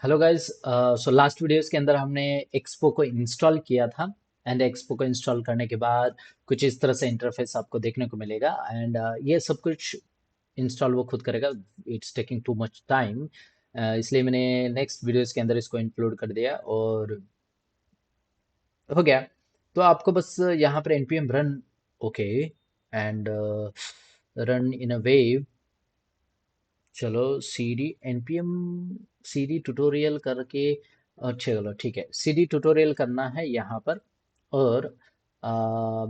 Hello guys. So last videos के अंदर हमने एक्सपो को इंस्टॉल किया था। एंड एक्सपो को इंस्टॉल करने के बाद कुछ इस तरह से इंटरफेस आपको देखने को मिलेगा। एंड ये सब कुछ इंस्टॉल वो खुद करेगा। It's taking too much time, इसलिए मैंने नेक्स्ट वीडियोस के अंदर इसको इंक्लूड कर दिया और हो गया। तो आपको बस यहाँ पर npm run, okay, and run in a wave. चलो cd npm cd ट्यूटोरियल करके, अच्छा चलो ठीक है, cd ट्यूटोरियल करना है यहाँ पर। और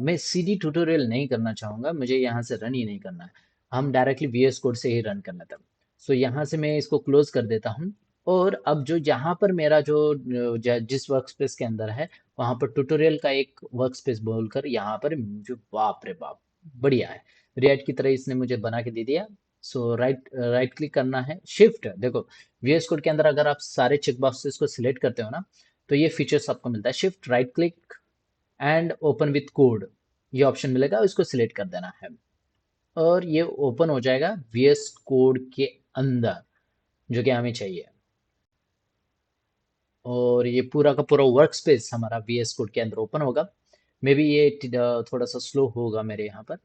मैं cd ट्यूटोरियल नहीं करना चाहूँगा, मुझे यहाँ से रन ही नहीं करना है। हम डायरेक्टली VS कोड से ही रन करना था। सो यहाँ से मैं इसको क्लोज कर देता हूँ। और अब जो यहाँ पर मेरा जो जिस वर्क स्पेस के अंदर है, वहाँ पर ट्यूटोरियल का एक वर्क स्पेस बोलकर यहाँ पर मुझे, बाप रे बाप, बढ़िया है। रिएक्ट की तरह इसने मुझे बना के दे दिया। सो राइट राइट क्लिक करना है, शिफ्ट देखो। VS कोड के अंदर अगर आप सारे चेक बॉक्सेस को सिलेक्ट करते हो ना, तो ये फीचर्स आपको मिलता है। Shift right click and open with code, ये ऑप्शन मिलेगा, इसको सिलेक्ट कर देना है। और ये ओपन हो जाएगा VS कोड के अंदर, जो कि हमें चाहिए। और ये पूरा का पूरा वर्क स्पेस हमारा VS कोड के अंदर ओपन होगा। मे बी ये थोड़ा सा स्लो होगा मेरे यहाँ पर।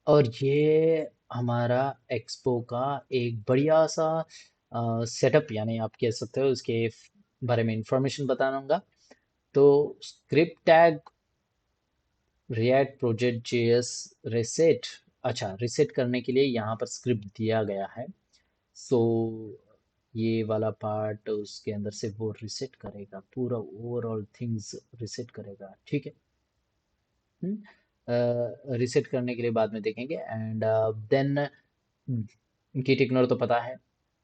और ये हमारा एक्सपो का एक बढ़िया सा सेटअप, यानी आप कह सकते हो इसके बारे में इंफॉर्मेशन बताऊंगा। तो script tag react project JS reset, अच्छा रिसेट करने के लिए यहाँ पर स्क्रिप्ट दिया गया है। सो ये वाला पार्ट उसके अंदर से वो रिसेट करेगा, पूरा ओवरऑल थिंग्स रिसेट करेगा, ठीक है। रिसेट करने के लिए बाद में देखेंगे। एंड देन गिट इग्नोर तो पता है।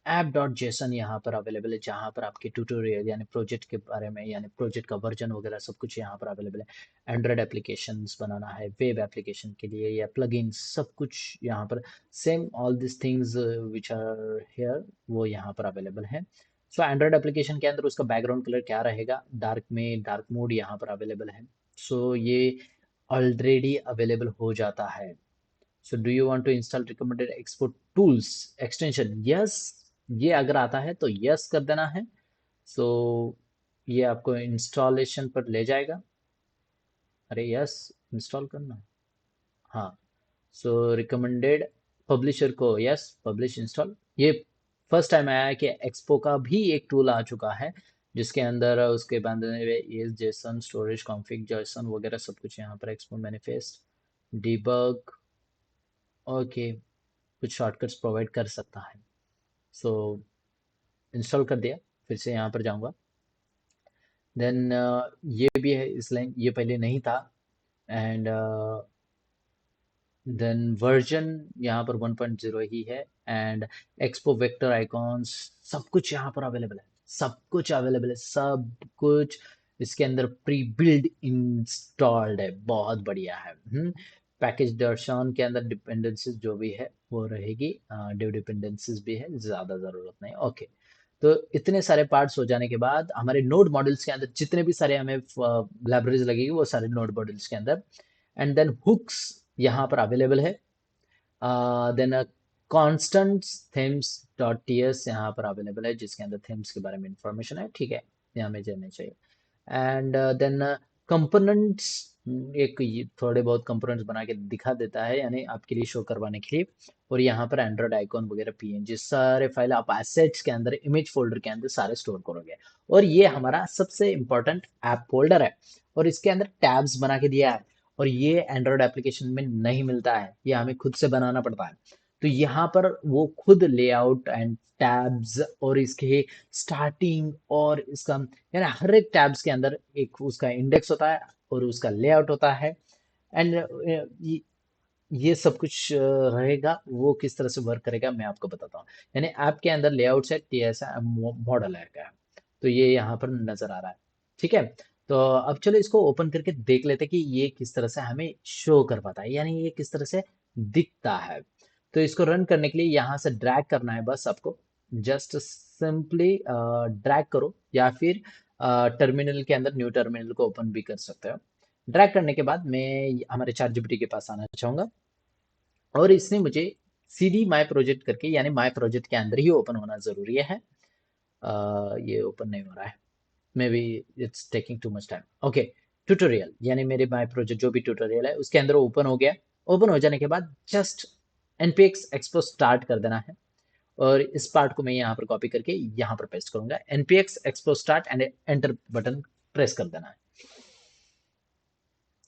ऐप डॉट जेसन यहाँ पर अवेलेबल है, जहाँ पर आपके ट्यूटोरियल यानी प्रोजेक्ट के बारे में, यानी प्रोजेक्ट का वर्जन वगैरह सब कुछ यहाँ पर अवेलेबल है। एंड्रॉयड एप्लीकेशंस बनाना है, वेब एप्लीकेशन के लिए या प्लगइन्स, सब कुछ यहाँ पर same, all this things which are here, वो यहाँ पर अवेलेबल है। सो एंड्रॉयड एप्लीकेशन के अंदर उसका बैकग्राउंड कलर क्या रहेगा, डार्क में डार्क मोड यहाँ पर अवेलेबल है। सो ये ऑलरेडी अवेलेबल हो जाता है। So do you want to install recommended export tools extension, yes, ये अगर आता है तो यस कर देना है। सो ये आपको इंस्टॉलेशन पर ले जाएगा। अरे यस, इंस्टॉल करना है। हाँ, सो रिकमेंडेड पब्लिशर को यस, पब्लिश इंस्टॉल। ये फर्स्ट टाइम आया है कि एक्सपो का भी एक टूल आ चुका है, जिसके अंदर उसके बाद ये जेसन स्टोरेज कॉन्फ़िग जेसन वगैरह सब कुछ यहाँ पर, एक्सपो मैनिफेस्ट डीबग, ओके, कुछ शॉर्टकट्स प्रोवाइड कर सकता है। सो इंस्टॉल कर दिया, फिर से यहाँ पर जाऊँगा। देन ये भी है इस लाइन, ये पहले नहीं था। एंड देन वर्जन यहाँ पर 1.0 ही है। एंड एक्सपो वेक्टर आइकॉन्स, सब कुछ यहाँ पर अवेलेबल है, सब कुछ अवेलेबल है, सब कुछ इसके अंदर प्री बिल्ड इंस्टॉल्ड है, बहुत बढ़िया है। पैकेज दर्शन के अंदर डिपेंडेंसीज जो भी है वो रहेगी, डिव डिपेंडेंसीज भी है, ज़्यादा ज़रूरत नहीं, ओके। तो इतने सारे पार्ट्स हो जाने के बाद हमारे नोड मॉड्यूल्स के अंदर जितने भी सारे हमें लाइब्रेरीज लगेगी, वो सारे नोड मॉड्यूल्स के अंदर। एंड देन हुक्स यहाँ पर अवेलेबल है। Then constant themes dot TS यहाँ पर अवेलेबल है, जिसके अंदर थीम्स के बारे में इंफॉर्मेशन है, ठीक है, ये हमें जानना चाहिए। एंड देन कंपोनेंट्स, एक थोड़े बहुत कंपोनेंट्स बना के दिखा देता है, यानी आपके लिए शो करवाने के लिए। और यहाँ पर एंड्रॉइड आइकॉन वगैरह पीएनजी सारे फाइल आप एसेट्स के अंदर, इमेज फोल्डर के अंदर सारे स्टोर करोगे। और ये हमारा सबसे इंपॉर्टेंट ऐप फोल्डर है, और इसके अंदर टैब्स बना के दिया है। और ये एंड्रॉइड एप्लीकेशन में नहीं मिलता है, ये हमें खुद से बनाना पड़ता है। तो यहाँ पर वो खुद लेआउट एंड टैब्स और इसके स्टार्टिंग और इसका, यानी हर एक टैब्स के अंदर एक उसका इंडेक्स होता है और उसका लेआउट होता है। एंड ये सब कुछ रहेगा, वो किस तरह से वर्क करेगा मैं आपको बताता हूँ। यानी ऐप के अंदर लेआउट है, टीएसआ मॉडल है क्या, तो ये यहाँ पर नजर आ रहा है, ठीक है। तो अब चलो इसको ओपन करके देख लेते हैं कि ये किस तरह से हमें शो कर पाता है, यानी ये किस तरह से दिखता है। तो इसको रन करने के लिए यहाँ से ड्रैग करना है, बस आपको जस्ट सिंपली ड्रैग करो, या फिर टर्मिनल के अंदर न्यू टर्मिनल को ओपन भी कर सकते हो। ड्रैग करने के बाद मैं हमारे चैट जीपीटी के पास आना चाहूंगा, और इसने मुझे सीधी माय प्रोजेक्ट करके, यानी माय प्रोजेक्ट के अंदर ही ओपन होना जरूरी है। ये ओपन नहीं हो रहा है, may be it's taking too much time. Okay, tutorial यानी मेरे माय प्रोजेक्ट जो भी ट्यूटोरियल है उसके अंदर ओपन हो गया। ओपन हो जाने के बाद जस्ट npx एक्सपो स्टार्ट कर देना है, और इस पार्ट को मैं यहाँ पर कॉपी करके यहाँ पर पेस्ट करूंगा। npx expo start and enter button press कर देना है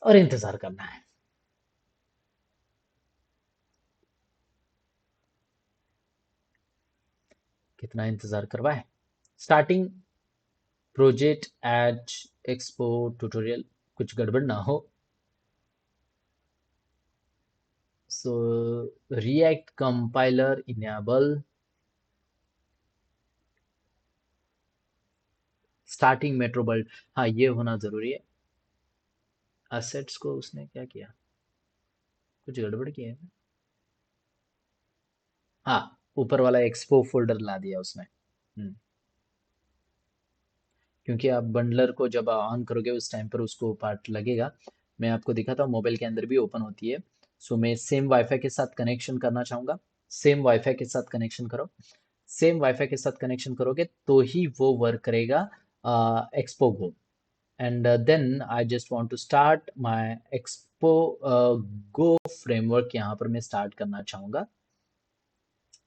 और इंतजार करना है। कितना इंतजार करवाए। Starting project at Expo tutorial, कुछ गड़बड़ ना हो। So React compiler enable, starting Metro built, हाँ ये होना जरूरी है। असेट्स को उसने क्या किया, कुछ गड़बड़ किया है। हाँ, ऊपर वाला एक्सपो फोल्डर ला दिया उसने। क्योंकि आप बंडलर को जब ऑन करोगे उस टाइम पर उसको पार्ट लगेगा। मैं आपको दिखाता हूँ, मोबाइल के अंदर भी ओपन होती है। सो मैं सेम वाईफाई के साथ कनेक्शन करना चाहूँगा। सेम वाईफाई के साथ कनेक्शन करो। सेम वाईफाई के साथ कनेक्शन करोगे तो ही वो वर्क करेगा Expo go. And then I just want to start my Expo go framework, यहाँ पर मैं स्टार्ट करना चाहूँगा।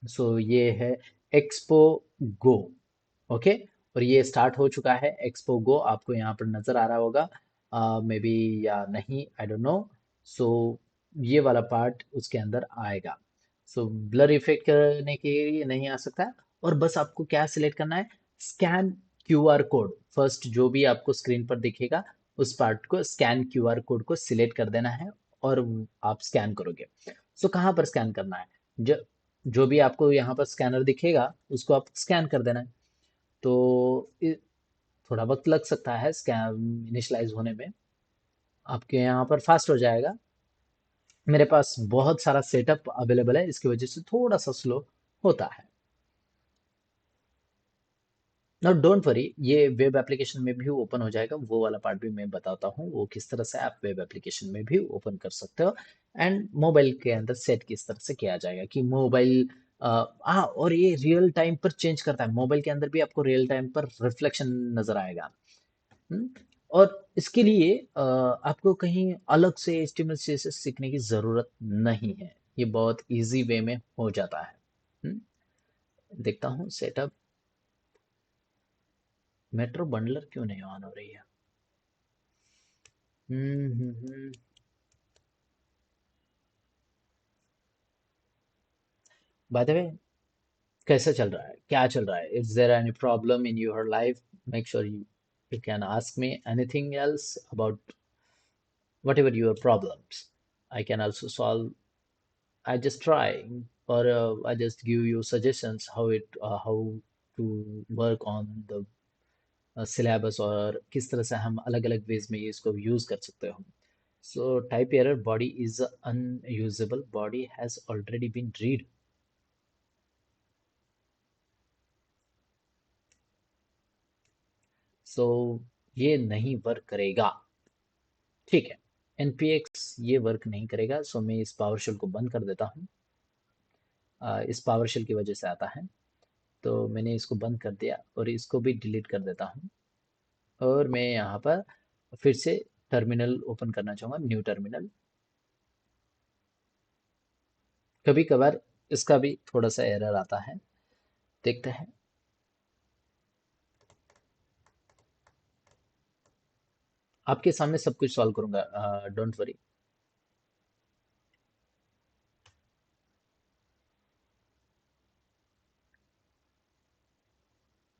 सो ये है एक्सपो गो। ओके, और ये स्टार्ट हो चुका है एक्सपो गो, आपको यहाँ पर नजर आ रहा होगा मे बी या नहीं, आई डोंट नो। सो ये वाला पार्ट उसके अंदर आएगा। सो ब्लर इफेक्ट करने के लिए नहीं आ सकता, और बस आपको क्या सिलेक्ट करना है, स्कैन क्यूआर कोड। फर्स्ट जो भी आपको स्क्रीन पर दिखेगा उस पार्ट को, स्कैन क्यूआर कोड को सिलेक्ट कर देना है, और आप स्कैन करोगे। सो कहाँ पर स्कैन करना है, जो जो भी आपको यहाँ पर स्कैनर दिखेगा उसको आप स्कैन कर देना है। तो थोड़ा वक्त लग सकता है स्कैन इनिशलाइज होने में, आपके यहाँ पर फास्ट हो जाएगा। मेरे पास बहुत सारा सेटअप अवेलेबल है, इसकी वजह से थोड़ा सा स्लो होता है। नाउ डोंट वरी, ये वेब एप्लीकेशन में भी ओपन हो जाएगा, वो वाला पार्ट भी मैं बताता हूँ वो किस तरह से आप वेब एप्लीकेशन में भी ओपन कर सकते हो, एंड मोबाइल के अंदर सेट किस तरह से किया जाएगा कि मोबाइल। हाँ, और ये रियल टाइम पर चेंज करता है, मोबाइल के अंदर भी आपको रियल टाइम पर रिफ्लेक्शन नजर आएगा। हम्म, और इसके लिए आपको कहीं अलग से HTML CSS सीखने की जरूरत नहीं है, ये बहुत इजी वे में हो जाता है। हम्म, देखता हूँ सेटअप। मेट्रो बंडलर क्यों नहीं ऑन हो रही है। हम्म। बाय द वे, कैसा चल रहा है, क्या चल रहा है, is there any problem in your life, make sure you can ask me anything else about whatever your problems, I can also solve. I just try, or I just give you suggestions how to work on the syllabus, और किस तरह से हम अलग अलग veg में ये इसको यूज कर सकते हो। So type error, body is unusable, body has already been read. So ये नहीं वर्क करेगा, ठीक है। npx ये वर्क नहीं करेगा, सो मैं इस पावर शेल को बंद कर देता हूँ। इस पावर शेल की वजह से आता है, तो मैंने इसको बंद कर दिया और इसको भी डिलीट कर देता हूँ। और मैं यहाँ पर फिर से टर्मिनल ओपन करना चाहूँगा, न्यू टर्मिनल। कभी कभार इसका भी थोड़ा सा एरर आता है, देखते हैं। आपके सामने सब कुछ सॉल्व करूंगा, डोंट वरी।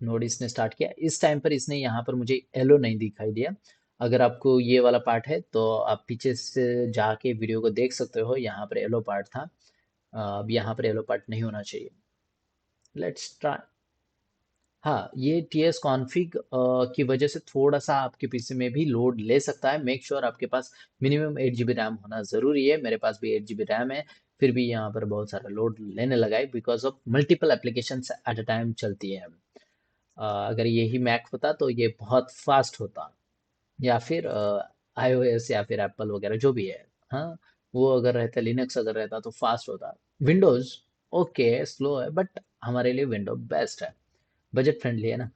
नोड इसने स्टार्ट किया, इस टाइम पर इसने यहाँ पर मुझे एलो नहीं दिखाई दिया। अगर आपको ये वाला पार्ट है तो आप पीछे से जाके वीडियो को देख सकते हो, यहाँ पर एलो पार्ट था। अब यहाँ पर एलो पार्ट नहीं होना चाहिए। Let's try. हाँ, ये TS कॉन्फ़िग की वजह से थोड़ा सा आपके पीसी में भी लोड ले सकता है। मेक श्योर आपके पास मिनिमम 8 GB रैम होना ज़रूरी है। मेरे पास भी 8 GB रैम है, फिर भी यहाँ पर बहुत सारा लोड लेने लगा है because of multiple applications at a time चलती है। अगर यही मैक होता तो ये बहुत फास्ट होता, या फिर iOS या फिर एप्पल वगैरह जो भी है, हाँ, वो अगर रहता, लिनक्स अगर रहता तो फास्ट होता। विंडोज ओके स्लो है, बट हमारे लिए विंडो बेस्ट है, बजट फ्रेंडली है ना।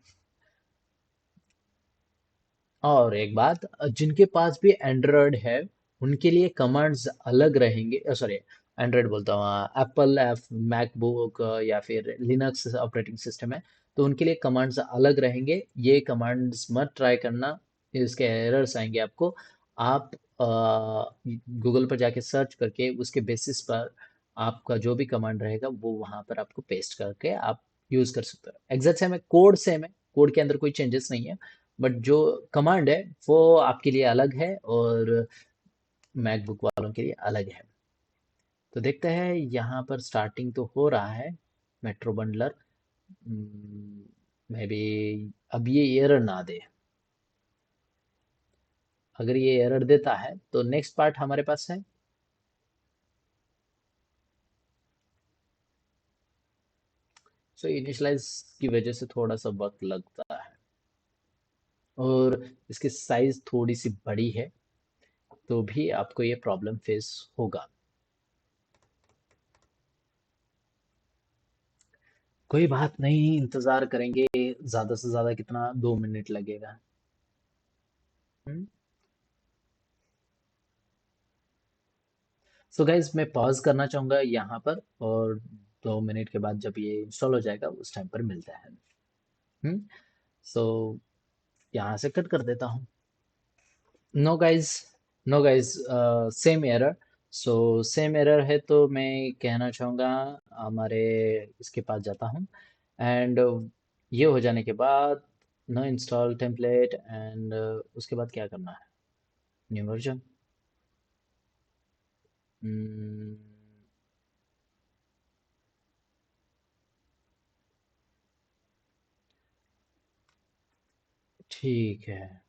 और एक बात, जिनके पास भी एंड्रॉयड है उनके लिए कमांड्स अलग रहेंगे, सॉरी, एंड्रॉयड बोलता हूँ, एप्पल मैकबुक या फिर लिनक्स ऑपरेटिंग सिस्टम है, तो उनके लिए कमांड्स अलग रहेंगे। ये कमांड्स मत ट्राई करना, इसके एरर्स आएंगे आपको। आप गूगल पर जाके सर्च करके उसके बेसिस पर आपका जो भी कमांड रहेगा वो वहां पर आपको पेस्ट करके आप यूज कर सकते हो। एग्जैक्ट सेम है, कोड के अंदर कोई चेंजेस नहीं है, बट जो कमांड है वो आपके लिए अलग है और मैकबुक वालों के लिए अलग है। तो देखते हैं, यहाँ पर स्टार्टिंग तो हो रहा है मेट्रो बंडलर। मे बी अब ये एरर ना दे। अगर ये एरर देता है तो नेक्स्ट पार्ट हमारे पास है। सो इनिशियलाइज की वजह से थोड़ा सा वक्त लगता है, और इसकी साइज थोड़ी सी बड़ी है, तो भी आपको ये प्रॉब्लम फेस होगा। कोई बात नहीं, इंतजार करेंगे, ज्यादा से ज्यादा कितना, 2 मिनट लगेगा। सो गाइज मैं पॉज करना चाहूंगा यहाँ पर, और 2 मिनट के बाद जब ये इंस्टॉल हो जाएगा उस टाइम पर मिलता है। हम्म। सो यहाँ से कट कर देता हूँ। No guys, no guys, same error. So same error है तो मैं कहना चाहूँगा, हमारे इसके पास जाता हूँ, एंड ये हो जाने के बाद नो इंस्टॉल टेम्पलेट, एंड उसके बाद क्या करना है, न्यू वर्जन। ठीक है।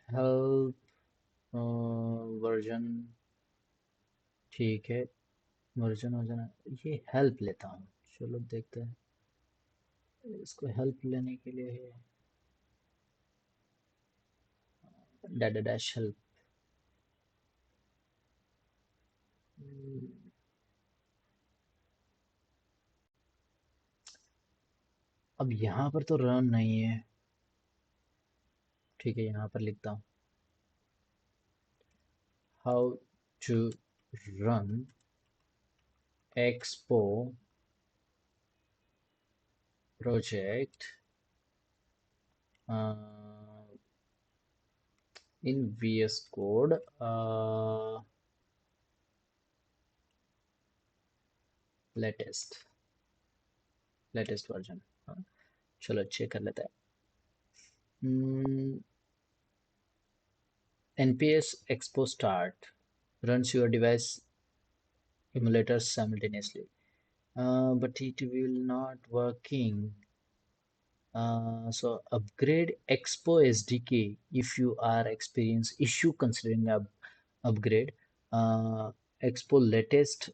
हेल्प वर्जन, ठीक है, वर्जन हो जाना, ये हेल्प लेता हूँ। चलो देखते हैं, इसको हेल्प लेने के लिए है डाटा डैश हेल्प। अब यहाँ पर तो रन नहीं है, ठीक है, यहाँ पर लिखता हूँ, how to run Expo project in VS code latest, latest version. चलो चेक कर लेते हैं। NPS Expo Start runs your device emulators simultaneously, but it will not working. So upgrade Expo SDK if you are experience issue considering upgrade. Expo latest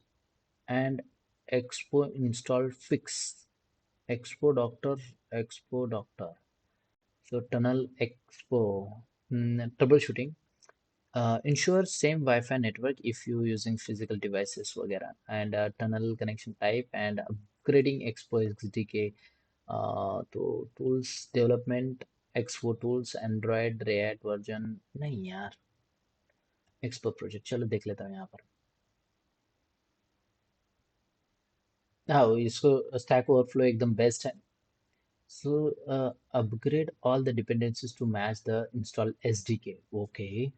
and Expo install fix. Expo Doctor, Expo Doctor. So Tunnel Expo, troubleshooting. Ensure same Wi-Fi network if you using physical devices वगैरह, and tunnel connection type, and upgrading Expo XDK, तो tools development, Expo tools, Android React version नहीं यार, Expo project चलो देख लेता हूँ यहाँ पर। हाँ, इसको Stack Overflow एकदम बेस्ट है। So upgrade all the dependencies to match the install SDK, okay,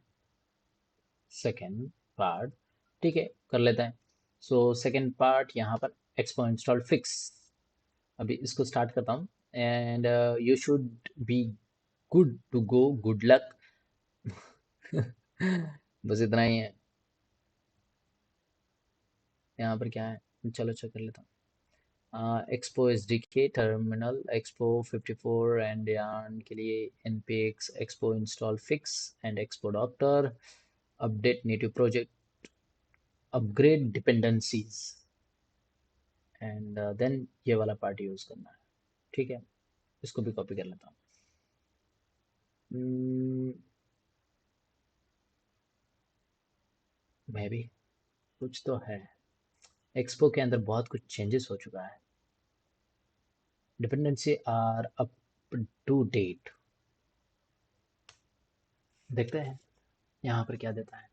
second part, ठीक है, कर लेते हैं। सो सेकेंड पार्ट यहाँ पर एक्सपो इंस्टॉल फिक्स, अभी इसको स्टार्ट करता हूँ, and you should be good to go, good luck. बस इतना ही है। यहाँ पर क्या है, चलो चेक कर लेता हूँ। Expo S D K terminal, Expo 54 and yarn के लिए npx Expo install fix and Expo doctor, update native project, upgrade dependencies, and then ये वाला पार्ट यूज करना है। ठीक है, इसको भी कॉपी कर लेता हूँ। मैं भी, कुछ तो है। एक्सपो के अंदर बहुत कुछ चेंजेस हो चुका है। Dependency are up to date. देखते हैं यहाँ पर क्या देता है।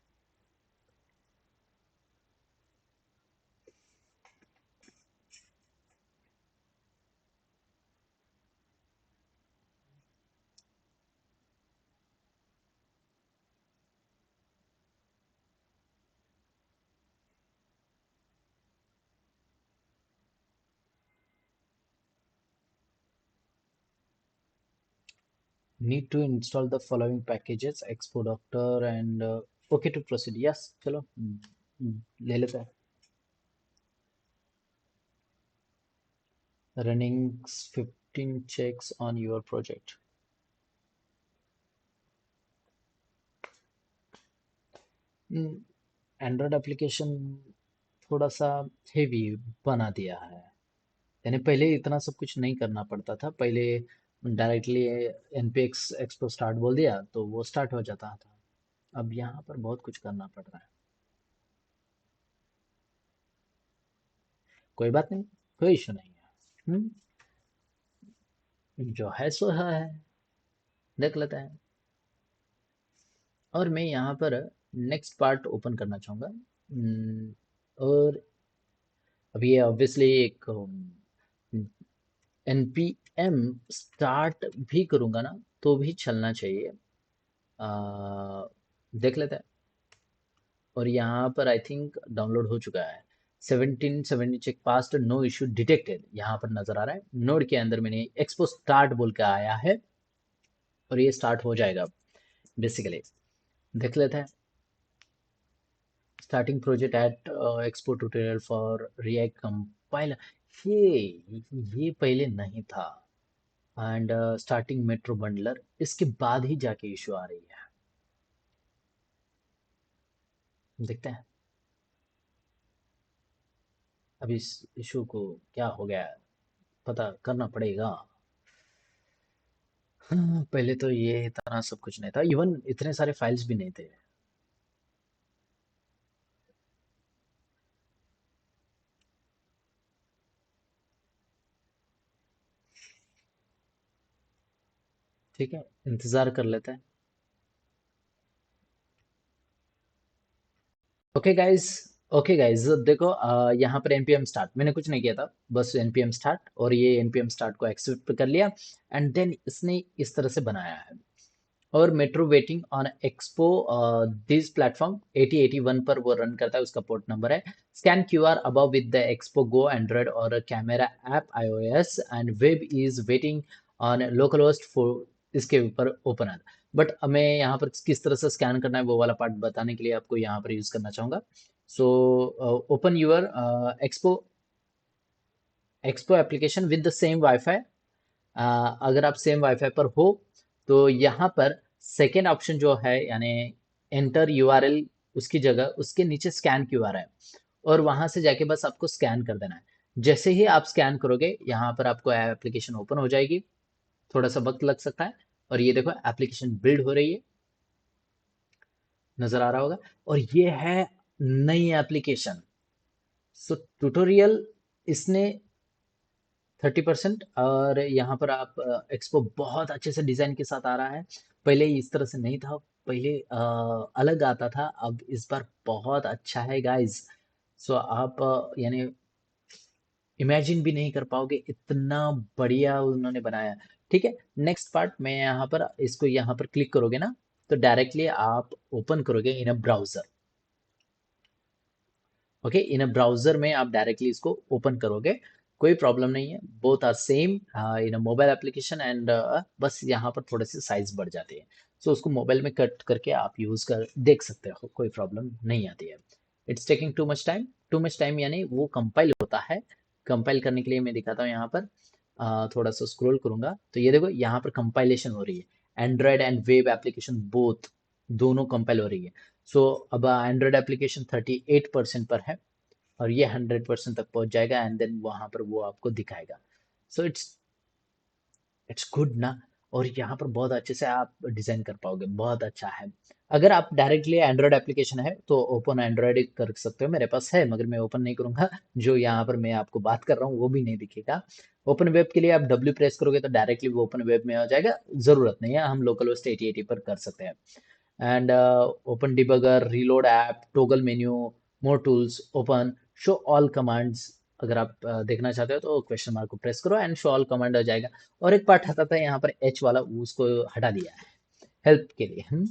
Need to install the following packages Expo doctor and okay to proceed. Yes, चलो ले लेते हैं। रनिंग 15 checks on your project। Android application थोड़ा सा हेवी बना दिया है। यानी पहले इतना सब कुछ नहीं करना पड़ता था। पहले डायरेक्टली एनपीएक्स एक्सपो स्टार्ट बोल दिया तो वो स्टार्ट हो जाता था। अब यहाँ पर बहुत कुछ करना पड़ रहा है। कोई बात नहीं, कोई इशू नहीं है। जो है सो है, देख लेते हैं। और मैं यहाँ पर नेक्स्ट पार्ट ओपन करना चाहूँगा। और अभी ये ऑब्वियसली एक एनपीएम स्टार्ट भी करूँगा ना तो भी चलना चाहिए। देख लेते हैं। और यहाँ पर आई थिंक डाउनलोड हो चुका है। 1770 check passed, no issue detected यहाँ पर नजर आ रहा है। नोड के अंदर मैंने एक्सपो स्टार्ट बोल के आया है और ये स्टार्ट हो जाएगा बेसिकली। देख लेते हैं। Starting project at Expo tutorial for react compiler. ये पहले नहीं था। एंड स्टार्टिंग मेट्रो बंडलर, इसके बाद ही जाके इशू आ रही है। देखते हैं अब इस इशू को क्या हो गया है, पता करना पड़ेगा। हाँ, पहले तो ये इतना सब कुछ नहीं था, इवन इतने सारे फाइल्स भी नहीं थे। ठीक है, इंतजार कर लेते हैं। ओके गाइज, ओके गाइज, देखो यहाँ पर npm स्टार्ट मैंने कुछ नहीं किया था, बस npm स्टार्ट, और ये npm स्टार्ट को एक्सेप्ट कर लिया। एंड देन इसने इस तरह से बनाया है। और Metro waiting on Expo this platform 8081 पर वो रन करता है, उसका पोर्ट नंबर है। Scan QR above with the Expo Go Android और camera app iOS and web is waiting on localhost for, इसके ऊपर ओपन। बट हमें यहाँ पर किस तरह से स्कैन करना है वो वाला पार्ट बताने के लिए आपको यहाँ पर यूज करना चाहूंगा। So open your Expo Expo application with the same WiFi. अगर आप सेम वाईफाई पर हो तो यहाँ पर सेकेंड ऑप्शन जो है, यानी एंटर यूआरएल, उसकी जगह उसके नीचे स्कैन क्यूआर है। और वहां से जाके बस आपको स्कैन कर देना है। जैसे ही आप स्कैन करोगे यहाँ पर आपको एप्लीकेशन ओपन हो जाएगी। थोड़ा सा वक्त लग सकता है। और ये देखो एप्लीकेशन बिल्ड हो रही है, नजर आ रहा होगा। और ये है नई एप्लीकेशन। सो ट्यूटोरियल इसने 30%। और यहाँ पर आप एक्सपो बहुत अच्छे से डिजाइन के साथ आ रहा है। पहले इस तरह से नहीं था। पहले अलग आता था, अब इस बार बहुत अच्छा है गाइस। सो आप यानी इमेजिन भी नहीं कर पाओगे, इतना बढ़िया उन्होंने बनाया है। ठीक है, नेक्स्ट पार्ट मैं यहाँ पर इसको यहाँ पर क्लिक करोगे ना तो डायरेक्टली आप ओपन करोगे in a browser. Okay, in a browser में आप डायरेक्टली इसको ओपन करोगे, कोई प्रॉब्लम नहीं है। Both are same in a mobile application and बस यहाँ पर थोड़े से साइज बढ़ जाते हैं। सो उसको मोबाइल में कट करके आप यूज कर देख सकते हो, कोई प्रॉब्लम नहीं आती है। It's taking too much time यानी वो कंपाइल होता है। कंपाइल करने के लिए मैं दिखाता हूँ यहाँ पर। थोड़ा सा स्क्रॉल करूंगा तो ये देखो यहाँ पर कंपाइलेशन हो रही है। Android and web application both, दोनों कंपाइल हो रही है। सो अब एंड्रॉयड एप्लीकेशन 38% पर है। और ये 100% तक पहुंच जाएगा एंड देन वहां पर वो आपको दिखाएगा। सो इट्स गुड ना। और यहाँ पर बहुत अच्छे से आप डिजाइन कर पाओगे, बहुत अच्छा है। अगर आप डायरेक्टली एंड्रॉयड एप्लीकेशन है तो ओपन एंड्रॉयड कर सकते हो, मेरे पास है मगर मैं ओपन नहीं करूंगा। जो यहाँ पर मैं आपको बात कर रहा हूँ वो भी नहीं दिखेगा। ओपन वेब के लिए आप डब्ल्यू प्रेस करोगे तो डायरेक्टली वो ओपन वेब में आ जाएगा, जरूरत नहीं है, हम लोकल होस्ट 8080 पर कर सकते हैं। And open debugger, reload app, toggle menu, more tools, open, show all commands. अगर आप देखना चाहते हो तो क्वेश्चन मार्क को प्रेस करो एंड शो ऑल कमांड आ जाएगा। और एक पार्ट आता था यहाँ पर एच वाला, उसको हटा दिया है हेल्प के लिए।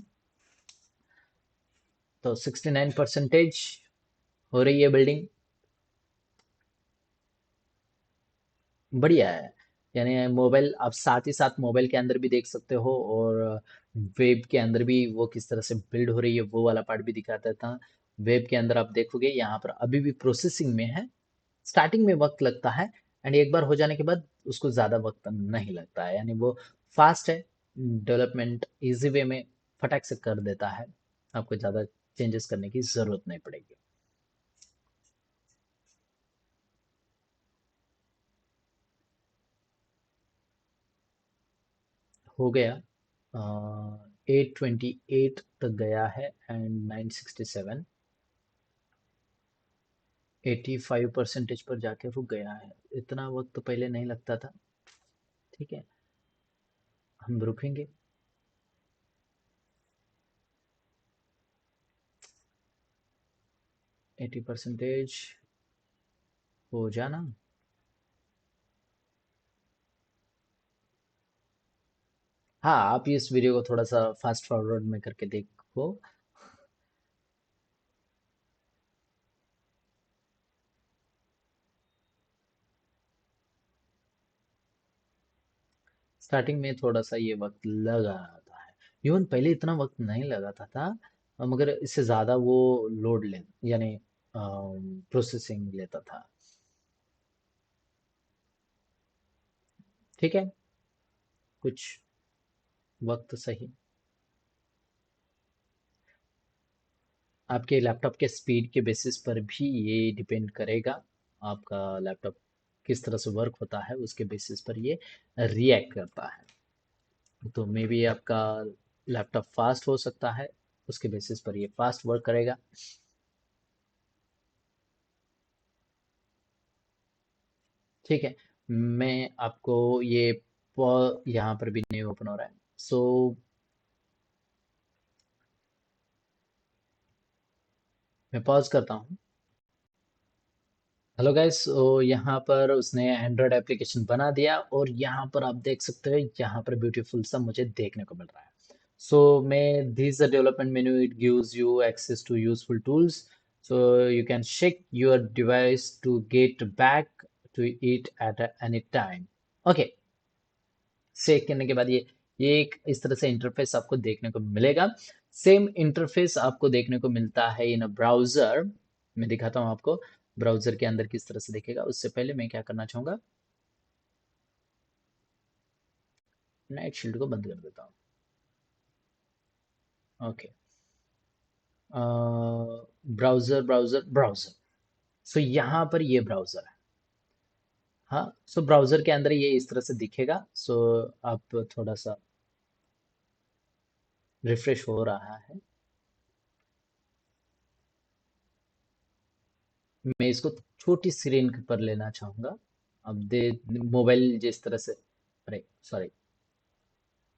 तो 69% हो रही है बिल्डिंग, बढ़िया है। यानी मोबाइल आप साथ ही साथ मोबाइल के अंदर भी देख सकते हो, और वेब के अंदर भी वो किस तरह से बिल्ड हो रही है वो वाला पार्ट भी दिखाता था। वेब के अंदर आप देखोगे यहाँ पर अभी भी प्रोसेसिंग में है, स्टार्टिंग में वक्त लगता है एंड एक बार हो जाने के बाद उसको ज़्यादा वक्त नहीं लगता है, यानी वो फास्ट है। डेवलपमेंट इजी वे में फटाक से कर देता है, आपको ज़्यादा चेंजेस करने की ज़रूरत नहीं पड़ेगी। हो गया, 828 तक गया है एंड 967, 85% पर जाके रुक गया है। इतना वक्त तो पहले नहीं लगता था। ठीक है, हम रुकेंगे। 80% हो जाना। हाँ, आप इस वीडियो को थोड़ा सा फास्ट फॉरवर्ड में करके देखो। स्टार्टिंग में थोड़ा सा ये वक्त लगा था है, इवन पहले इतना वक्त नहीं लगाता था, मगर इससे ज़्यादा वो लोड ले, यानी प्रोसेसिंग लेता था। ठीक है, कुछ वक्त सही। आपके लैपटॉप के स्पीड के बेसिस पर भी ये डिपेंड करेगा, आपका लैपटॉप किस तरह से वर्क होता है उसके बेसिस पर ये रिएक्ट करता है। तो मे बी आपका लैपटॉप फास्ट हो सकता है, उसके बेसिस पर ये फास्ट वर्क करेगा। ठीक है, मैं आपको ये यहाँ पर भी नहीं ओपन हो रहा है, सो मैं पॉज करता हूँ। हेलो गाइस, तो यहाँ पर उसने एंड्रॉयड एप्लीकेशन बना दिया और यहाँ पर आप देख सकते हो, यहाँ पर ब्यूटीफुल सा मुझे देखने को मिल रहा है। सो मैं this development menu, it gives you access to useful tools, so you can shake your device to get back to it at any time. Okay, save करने के बाद ये एक इस तरह से इंटरफेस आपको देखने को मिलेगा। सेम इंटरफेस आपको देखने को मिलता है इन ब्राउजर। मैं दिखाता हूँ आपको ब्राउजर के अंदर किस तरह से दिखेगा। उससे पहले मैं क्या करना चाहूंगा, नाइट शील्ड को बंद कर देता हूँ। ओके, ब्राउजर ब्राउजर ब्राउजर, सो यहाँ पर ये ब्राउजर है। हाँ, सो ब्राउजर के अंदर ये इस तरह से दिखेगा। सो आप थोड़ा सा रिफ्रेश हो रहा है, मैं इसको छोटी स्क्रीन पर लेना चाहूंगा। अब दे मोबाइल जिस तरह से, अरे सॉरी,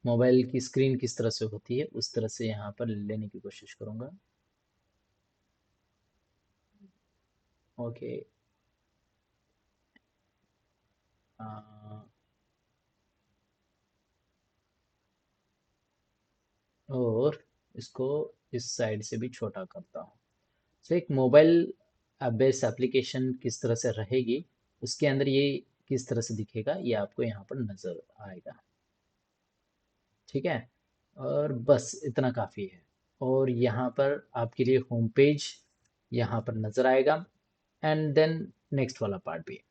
मोबाइल की स्क्रीन किस तरह से होती है उस तरह से यहाँ पर लेने की कोशिश करूंगा। ओके, और इसको इस साइड से भी छोटा करता हूँ। तो एक मोबाइल बेस एप्लीकेशन किस तरह से रहेगी, उसके अंदर ये किस तरह से दिखेगा ये आपको यहाँ पर नजर आएगा। ठीक है, और बस इतना काफ़ी है। और यहाँ पर आपके लिए होम पेज यहाँ पर नज़र आएगा एंड देन नेक्स्ट वाला पार्ट भी।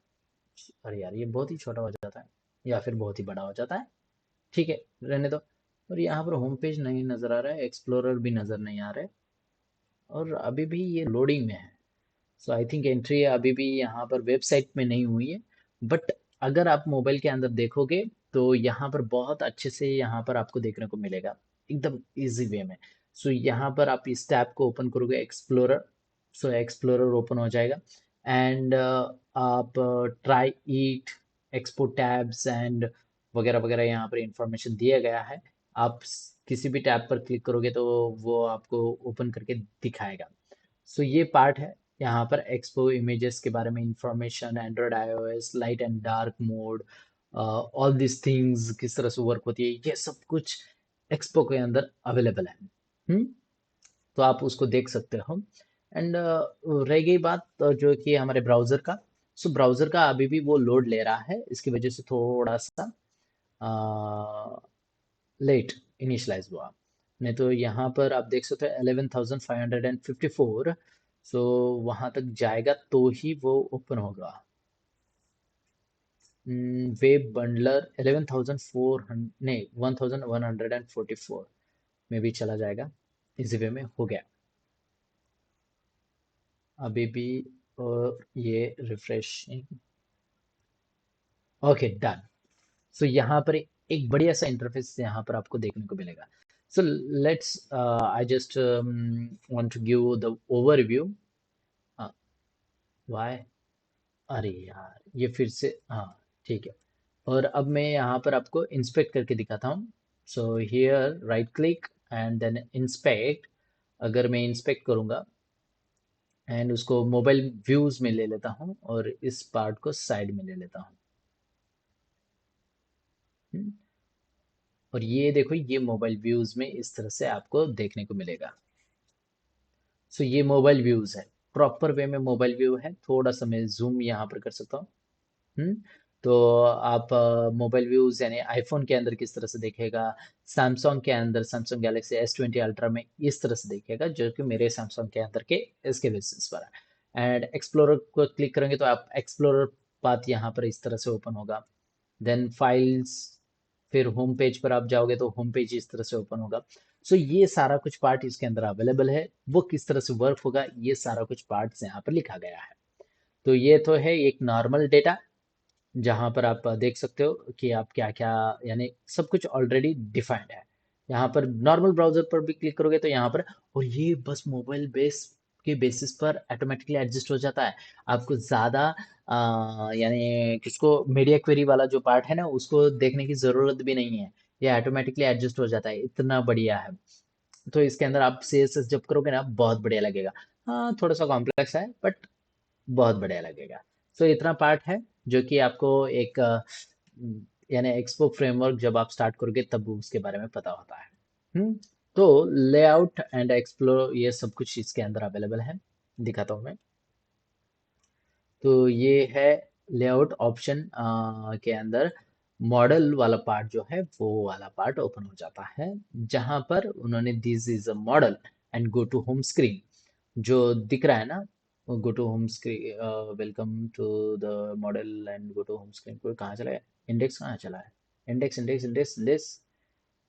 अरे यार, ये बहुत ही छोटा हो जाता है या फिर बहुत ही बड़ा हो जाता है। ठीक है, रहने दो। और यहाँ पर होम पेज नहीं नज़र आ रहा है, एक्सप्लोरर भी नज़र नहीं आ रहा है, और अभी भी ये लोडिंग में है। सो आई थिंक एंट्री अभी भी यहाँ पर वेबसाइट में नहीं हुई है, बट अगर आप मोबाइल के अंदर देखोगे तो यहाँ पर बहुत अच्छे से यहाँ पर आपको देखने को मिलेगा, एकदम इजी वे में। सो यहाँ पर आप इस टैब को ओपन करोगे, एक्सप्लोरर। सो एक्सप्लोरर ओपन हो जाएगा, एंड आप try eat, expo tabs and वगैरह वगैरह यहाँ पर इंफॉर्मेशन दिया गया है। आप किसी भी टैब पर क्लिक करोगे तो वो आपको ओपन करके दिखाएगा। सो ये पार्ट है यहाँ पर एक्सपो इमेजेस के बारे में information, Android, iOS, light and dark mode, all this things किस तरह से वर्क होती है, ये सब कुछ एक्सपो के अंदर अवेलेबल है। हम्म तो आप उसको देख सकते हो। एंड रह गई बात जो कि हमारे ब्राउजर का। सो ब्राउजर का अभी भी वो लोड ले रहा है, इसकी वजह से थोड़ा सा लेट इनिशलाइज हुआ। नहीं तो यहाँ पर आप देख सकते हो 11,554। सो वहाँ तक जाएगा तो ही वो ओपन होगा। वेब बंडलर 11,400, नहीं 1,144 में भी चला जाएगा, इसी वे में हो गया अभी भी। और ये रिफ्रेशिंग, ओके डन। सो यहाँ पर एक बढ़िया सा इंटरफेस यहाँ पर आपको देखने को मिलेगा। So let's I just want to give the overview. Why, अरे यार ये फिर से, हाँ ठीक है। और अब मैं यहाँ पर आपको इंस्पेक्ट करके दिखाता हूँ। So here right click and then inspect. अगर मैं इंस्पेक्ट करूँगा एंड उसको मोबाइल व्यूज में ले लेता हूँ और इस पार्ट को साइड में ले लेता हूँ, और ये देखो ये मोबाइल व्यूज में इस तरह से आपको देखने को मिलेगा। सो ये मोबाइल व्यूज है, प्रॉपर वे में मोबाइल व्यू है। थोड़ा सा मैं जूम यहाँ पर कर सकता हूँ। हम्म तो आप मोबाइल व्यूज यानी आईफोन के अंदर किस तरह से देखेगा, सैमसंग के अंदर सैमसंग गैलेक्सी S20 अल्ट्रा में इस तरह से देखेगा, जो कि मेरे सैमसंग के अंदर के इसके बेसिस पर है। एंड एक्सप्लोरर को क्लिक करेंगे तो आप एक्सप्लोरर पाथ यहाँ पर इस तरह से ओपन होगा। देन फाइल्स, फिर होम पेज पर आप जाओगे तो होम पेज इस तरह से ओपन होगा। सो ये सारा कुछ पार्ट इसके अंदर अवेलेबल है। वो किस तरह से वर्क होगा ये सारा कुछ पार्ट्स यहाँ पर लिखा गया है। तो ये तो है एक नॉर्मल डेटा, जहाँ पर आप देख सकते हो कि आप क्या क्या, यानी सब कुछ ऑलरेडी डिफाइंड है। यहाँ पर नॉर्मल ब्राउजर पर भी क्लिक करोगे तो यहाँ पर, और ये बस मोबाइल बेस के बेसिस पर ऑटोमेटिकली एडजस्ट हो जाता है। आपको ज़्यादा यानी किसको मीडिया क्वेरी वाला जो पार्ट है ना उसको देखने की ज़रूरत भी नहीं है, ये ऑटोमेटिकली एडजस्ट हो जाता है, इतना बढ़िया है। तो इसके अंदर आप CSS जब करोगे ना बहुत बढ़िया लगेगा। हाँ थोड़ा सा कॉम्प्लेक्स है बट बहुत बढ़िया लगेगा। सो इतना पार्ट है जो कि आपको एक यानी एक्सपो फ्रेमवर्क जब आप स्टार्ट करोगे तब उसके बारे में पता होता है। हम्म तो लेआउट एंड एक्सप्लोर ये सब कुछ इसके अंदर अवेलेबल है, दिखाता हूँ मैं। तो ये है लेआउट ऑप्शन के अंदर मॉडल वाला पार्ट जो है वो वाला पार्ट ओपन हो जाता है, जहां पर उन्होंने this is a model and go to home screen जो दिख रहा है ना, go to home screen, welcome to the model and go to home screen, कोई कहाँ चला है, इंडेक्स कहाँ चला है, index index index index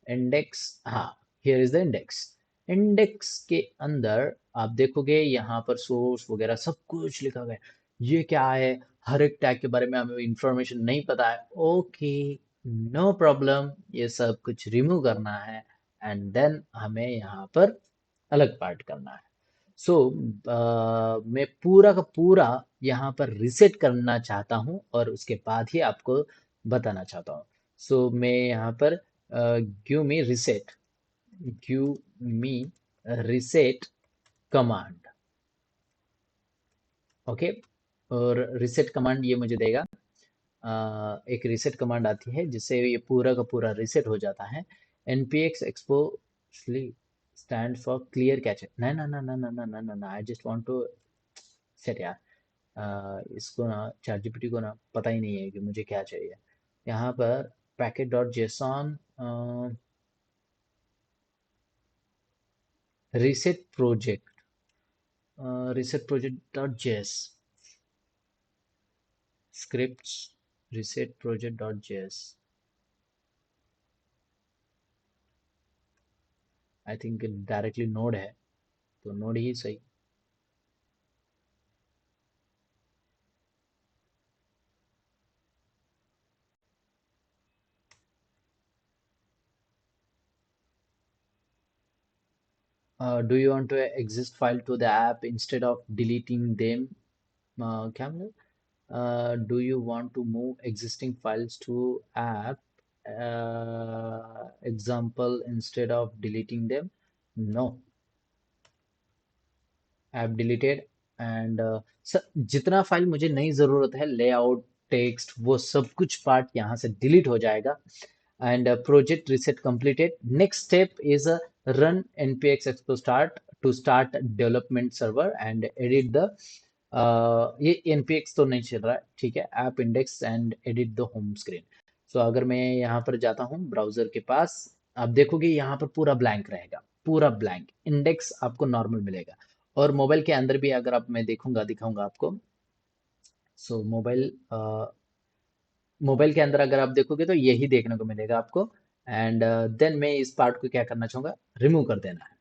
index, हाँ here is the index. Index के अंदर आप देखोगे यहाँ पर सोर्स वगैरह सब कुछ लिखा गया है। ये क्या है, हर एक टैग के बारे में हमें इंफॉर्मेशन नहीं पता है, ओके नो प्रॉब्लम, ये सब कुछ रिमूव करना है एंड देन हमें यहाँ पर अलग पार्ट करना है। सो मैं पूरा का पूरा यहाँ पर रिसेट करना चाहता हूँ और उसके बाद ही आपको बताना चाहता हूँ। सो मैं यहाँ पर give me reset, give me reset command, okay. और रिसेट कमांड ये मुझे देगा, एक रिसेट कमांड आती है जिससे ये पूरा का पूरा रिसेट हो जाता है। npx expo stand for clear cache, ना ना ना ना ना ना ना ना ना, I just want to set यार। इसको ना चैट जीपीटी को ना पता ही नहीं है कि मुझे क्या चाहिए। यहाँ पर packet dot JSON, reset project, reset project dot JS, scripts, reset project dot JS, I think directly node है तो नोड ही सही। Do you want to exist file to the app instead of deleting them, क्या मतलब, do you want to move existing files to app, example instead of deleting them? No. App deleted and जितना file मुझे नहीं ज़रूरत है, layout, text, वो सब कुछ पार्ट यहाँ से डिलीट हो जाएगा. And project reset completed. Next step is run npx expo start to start development server and edit the ये npx तो नहीं चल रहा है, ठीक है, app index and edit the home screen. So अगर मैं यहाँ पर जाता हूँ ब्राउजर के पास, आप देखोगे यहाँ पर पूरा ब्लैंक रहेगा, पूरा ब्लैंक. इंडेक्स आपको नॉर्मल मिलेगा. और मोबाइल के अंदर भी अगर आप, मैं देखूंगा, दिखाऊंगा आपको. सो मोबाइल के अंदर अगर आप देखोगे तो यही देखने को मिलेगा आपको. एंड देन मैं इस पार्ट को क्या करना चाहूंगा, रिमूव कर देना है.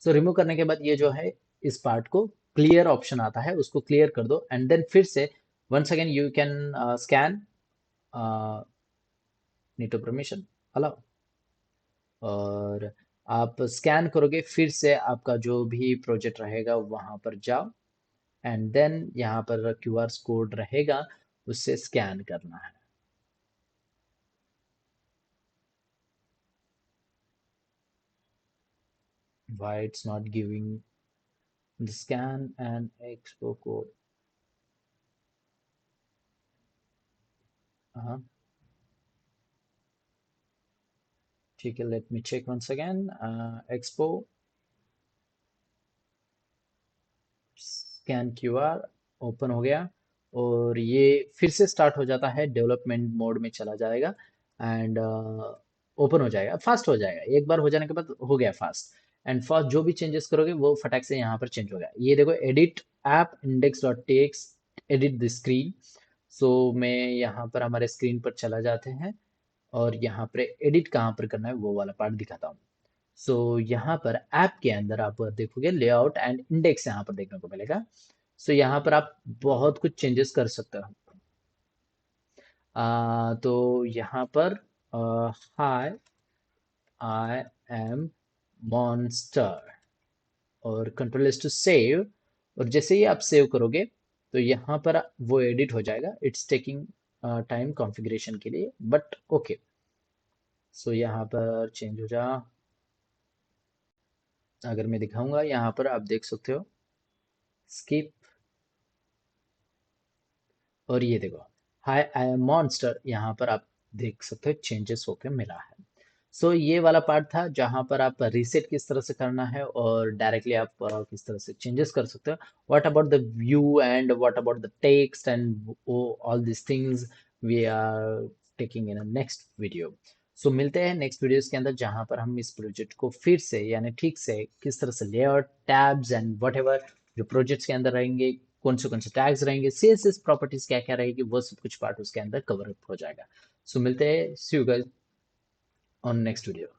सो रिमूव करने के बाद ये जो है, इस पार्ट को क्लियर ऑप्शन आता है, उसको क्लियर कर दो. एंड देन फिर से once again you can scan, need to permission, allow. और आप स्कैन करोगे, फिर से आपका जो भी प्रोजेक्ट रहेगा वहां पर जाओ. एंड देन यहाँ पर क्यूआर कोड रहेगा, उससे स्कैन करना है. Why it's not giving the scan and expo code? हाँ, ठीक है, let me check once again. Expo scan QR open हो गया. और ये फिर से स्टार्ट हो जाता है, डेवलपमेंट मोड में चला जाएगा. एंड ओपन हो जाएगा, फास्ट हो जाएगा. एक बार हो जाने के बाद हो गया फास्ट. एंड फास्ट जो भी चेंजेस करोगे वो फटाक से यहाँ पर चेंज हो गया. ये देखो, edit app index dot TSX, edit the screen. So मैं यहाँ पर हमारे स्क्रीन पर चला जाते हैं, और यहाँ पर एडिट कहाँ पर करना है वो वाला पार्ट दिखाता हूँ. सो यहाँ पर ऐप के अंदर आप देखोगे लेआउट एंड इंडेक्स यहाँ पर देखने को मिलेगा. सो यहाँ पर आप बहुत कुछ चेंजेस कर सकते हो. तो यहाँ पर हाय आई एम मॉन्स्टर, और कंट्रोल एस टू सेव. और जैसे ही आप सेव करोगे तो यहाँ पर वो एडिट हो जाएगा. इट्स टेकिंग टाइम कॉन्फ़िगरेशन के लिए, बट ओके. सो यहाँ पर चेंज हो जा. अगर मैं दिखाऊंगा यहाँ पर, आप देख सकते हो स्किप. और ये देखो, हाय आई एम मॉन्स्टर, यहाँ पर आप देख सकते हो चेंजेस होके मिला है. सो ये वाला पार्ट था जहाँ पर आप रीसेट किस तरह से करना है, और डायरेक्टली आप किस तरह से चेंजेस कर सकते हो. What about the view and what about the text and all this things we are taking in a next video. So मिलते हैं नेक्स्ट वीडियोस के अंदर, जहाँ पर हम इस प्रोजेक्ट को फिर से, यानी ठीक से, किस तरह से लेआउट, टैब्स एंड वट जो प्रोजेक्ट्स के अंदर रहेंगे, कौन से टैग्स रहेंगे, सीएसएस प्रॉपर्टीज क्या क्या रहेगी, वो सब कुछ पार्ट उसके अंदर कवर अप हो जाएगा. सो मिलते हैं, see you guys on next video.